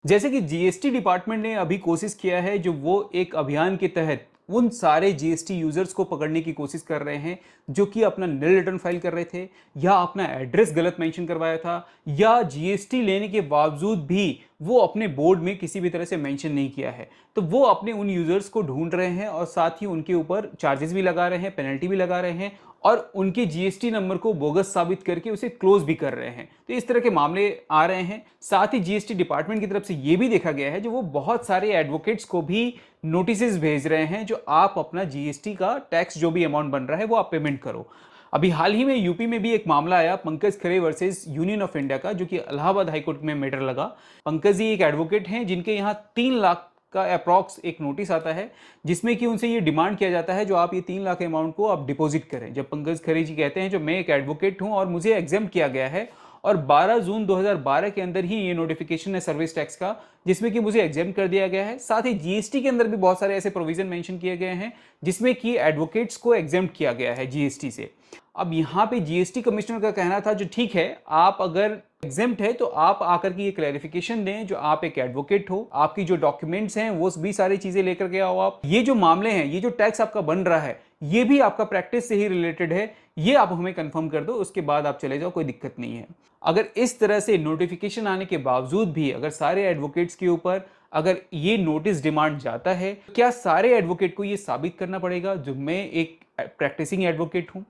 जैसे कि GST department ने अभी कोशिश किया है, जो वो एक अभियान के तहत उन सारे जीएसटी यूजर्स को पकड़ने की कोशिश कर रहे हैं जो कि अपना निल रिटर्न फाइल कर रहे थे या अपना एड्रेस गलत मेंशन करवाया था या जीएसटी लेने के बावजूद भी वो अपने बोर्ड में किसी भी तरह से मेंशन नहीं किया है। तो वो अपने उन यूजर्स को ढूंढ रहे हैं और साथ ही उनके ऊपर चार्जेस भी लगा रहे हैं, पेनल्टी भी लगा रहे हैं और उनके जीएसटी नंबर को बोगस साबित करके उसे क्लोज भी कर रहे हैं। तो इस तरह के मामले आ रहे हैं। साथ ही जीएसटी डिपार्टमेंट की तरफ से यह भी देखा गया है, जो वो बहुत सारे एडवोकेट्स को भी नोटिसेस भेज रहे हैं, जो आप अपना जीएसटी का टैक्स जो भी अमाउंट बन रहा है वो आप पेमेंट करो। अभी हाल ही में यूपी में भी एक मामला आया, पंकज खरे वर्सेस यूनियन ऑफ इंडिया का, जो कि इलाहाबाद हाईकोर्ट में मैटर लगा। पंकज जी एक एडवोकेट हैं जिनके यहाँ 3 लाख का अप्रॉक्स एक नोटिस आता है, जिसमें कि उनसे ये डिमांड किया जाता है जो आप ये 3 लाख अमाउंट को आप डिपॉजिट करें। जब पंकज खरे जी कहते हैं जो मैं एक एडवोकेट हूं और मुझे एग्जाम्प्ट किया गया है और 12 जून 2012 के अंदर ही ये नोटिफिकेशन है सर्विस टैक्स का, जिसमें कि मुझे एग्जाम्प्ट कर दिया गया है। साथ ही जीएसटी के अंदर भी बहुत सारे ऐसे प्रोविजन मेंशन किए गए हैं जिसमें कि एडवोकेट्स को एग्जाम्प्ट किया गया है जीएसटी से। अब यहाँ पे जीएसटी कमिश्नर का कहना था जो ठीक है, आप अगर एग्जेम्प्ट है तो आप आकर के ये क्लैरिफिकेशन दें जो आप एक एडवोकेट हो, आपकी जो डॉक्यूमेंट्स हैं वो भी सारी चीजें लेकर के आओ। आप ये जो मामले हैं, ये जो टैक्स आपका बन रहा है, ये भी आपका प्रैक्टिस से ही रिलेटेड है, ये आप हमें कंफर्म कर दो, उसके बाद आप चले जाओ, कोई दिक्कत नहीं है। अगर इस तरह से नोटिफिकेशन आने के बावजूद भी अगर सारे एडवोकेट्स के ऊपर अगर ये नोटिस डिमांड जाता है, क्या सारे एडवोकेट को ये साबित करना पड़ेगा जो मैं एक प्रैक्टिसिंग एडवोकेट हूं?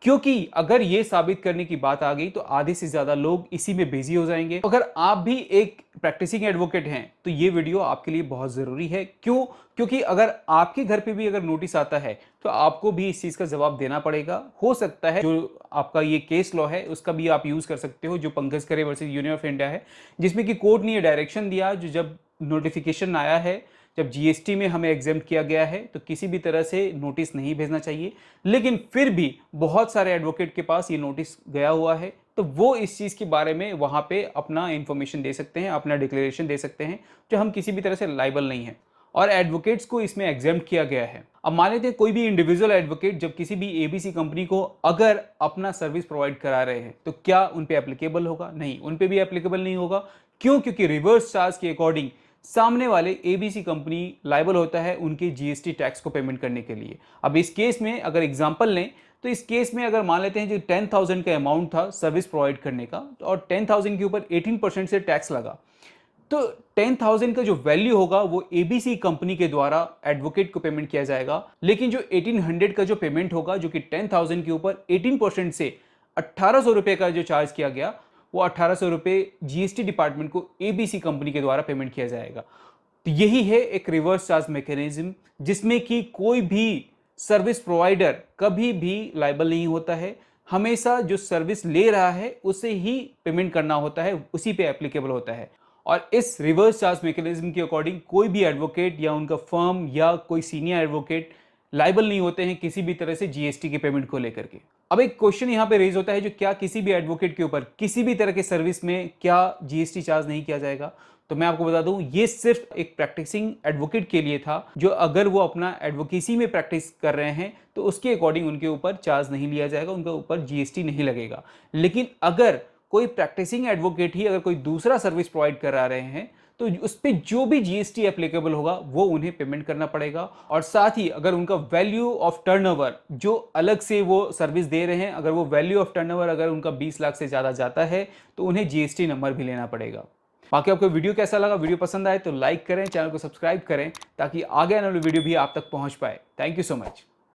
क्योंकि अगर ये साबित करने की बात आ गई तो आधे से ज्यादा लोग इसी में बिजी हो जाएंगे। अगर आप भी एक प्रैक्टिसिंग एडवोकेट हैं तो ये वीडियो आपके लिए बहुत जरूरी है। क्यों? क्योंकि अगर आपके घर पे भी अगर नोटिस आता है तो आपको भी इस चीज का जवाब देना पड़ेगा। हो सकता है जो आपका ये केस लॉ है उसका भी आप यूज कर सकते हो, जो पंकज खरे वर्सेस यूनियन ऑफ इंडिया है, जिसमें कि कोर्ट ने ये डायरेक्शन दिया, जो जब नोटिफिकेशन आया है, जब जीएसटी में हमें एग्जाम्प्ट किया गया है तो किसी भी तरह से नोटिस नहीं भेजना चाहिए। लेकिन फिर भी बहुत सारे एडवोकेट के पास ये नोटिस गया हुआ है, तो वो इस चीज के बारे में वहां पे अपना इंफॉर्मेशन दे सकते हैं, अपना डिक्लेरेशन दे सकते हैं, जो हम किसी भी तरह से लाइबल नहीं है और एडवोकेट्स को इसमें एग्जाम्प्ट किया गया है। अब मान लेते हैं कोई भी इंडिविजुअल एडवोकेट जब किसी भी एबीसी कंपनी को अगर अपना सर्विस प्रोवाइड करा रहे हैं तो क्या उन पे एप्लीकेबल होगा? नहीं, उन पे भी एप्लीकेबल नहीं होगा। क्यों? क्योंकि रिवर्स चार्ज के अकॉर्डिंग सामने वाले एबीसी कंपनी लायबल होता है उनके जीएसटी टैक्स को पेमेंट करने के लिए। अब इस केस में अगर एग्जांपल लें तो इस केस में अगर मान लेते हैं जो 10,000 का अमाउंट था सर्विस प्रोवाइड करने का और 10,000 के ऊपर 18% से टैक्स लगा, तो 10,000 का जो वैल्यू होगा वो एबीसी कंपनी के द्वारा एडवोकेट को पेमेंट किया जाएगा। लेकिन जो 1800 का जो पेमेंट होगा, जो कि 10,000 के ऊपर 18% से 1,800 रुपए का जो चार्ज किया गया, वो 1,800 रुपए जीएसटी डिपार्टमेंट को एबीसी कंपनी के द्वारा पेमेंट किया जाएगा। तो यही है एक रिवर्स चार्ज मैकेनिज्म, जिसमें कि कोई भी सर्विस प्रोवाइडर कभी भी लायबल नहीं होता है। हमेशा जो सर्विस ले रहा है उसे ही पेमेंट करना होता है, उसी पे एप्लीकेबल होता है। और इस रिवर्स चार्ज मैकेनिज्म के अकॉर्डिंग कोई भी एडवोकेट या उनका फर्म या कोई सीनियर एडवोकेट लायबल नहीं होते हैं किसी भी तरह से जीएसटी के पेमेंट को लेकर के। अब एक क्वेश्चन यहां पे रेज होता है, जो क्या किसी भी एडवोकेट के ऊपर किसी भी तरह के सर्विस में क्या जीएसटी चार्ज नहीं किया जाएगा? तो मैं आपको बता दूं, ये सिर्फ एक प्रैक्टिसिंग एडवोकेट के लिए था, जो अगर वो अपना एडवोकेसी में प्रैक्टिस कर रहे हैं तो उसके अकॉर्डिंग उनके ऊपर चार्ज नहीं लिया जाएगा, उनके ऊपर जीएसटी नहीं लगेगा। लेकिन अगर कोई प्रैक्टिसिंग एडवोकेट ही अगर कोई दूसरा सर्विस प्रोवाइड करा रहे हैं तो उस पर जो भी जीएसटी एप्लीकेबल होगा वो उन्हें पेमेंट करना पड़ेगा। और साथ ही अगर उनका वैल्यू ऑफ टर्नओवर जो अलग से वो सर्विस दे रहे हैं, अगर वो वैल्यू ऑफ टर्नओवर अगर उनका 20 लाख से ज़्यादा जाता है तो उन्हें जीएसटी नंबर भी लेना पड़ेगा। बाकी आपको वीडियो कैसा लगा? वीडियो पसंद आए तो लाइक करें, चैनल को सब्सक्राइब करें ताकि आगे आने वाली वीडियो भी आप तक पहुंच पाए। Thank you so much.